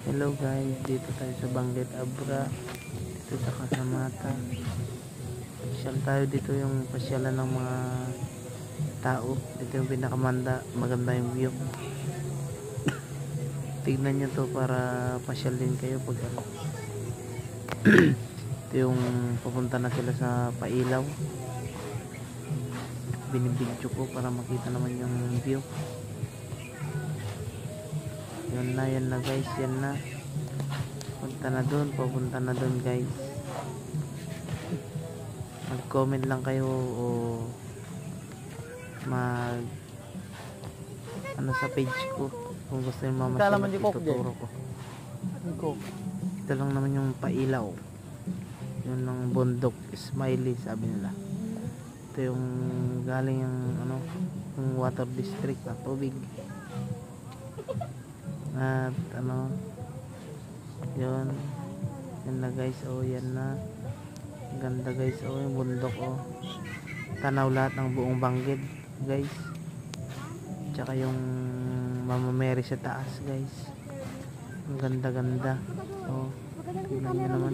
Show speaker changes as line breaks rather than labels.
Hello guys, dito tayo sa Banggit Abra, dito sa Kasamata. Pasyal tayo dito, yung pasyalan ng mga tao. Dito yung pinakamanda, maganda yung view. Tignan nyo to para pasyal din kayo pag ano. Ito yung pupunta na sila sa Pailaw. Binibidyo ko para makita naman yung view. Yan na guys, yan na. Pupunta na doon guys. Mag-comment lang kayo o mag ano sa page ko kung gusto niyo mamasyal at ituturo ko. Ito lang naman yung Pailaw. Yun ng bundok, Smiley sabi nila. Ito yung galing yung ano, yung water district na tubig. At ano, yun na guys, oh yan na, ganda guys, oh yung bundok, oh tanaw lahat ng buong Banggit guys, tsaka yung Mama Mary sa taas guys, ang ganda, oh tingnan nyo naman.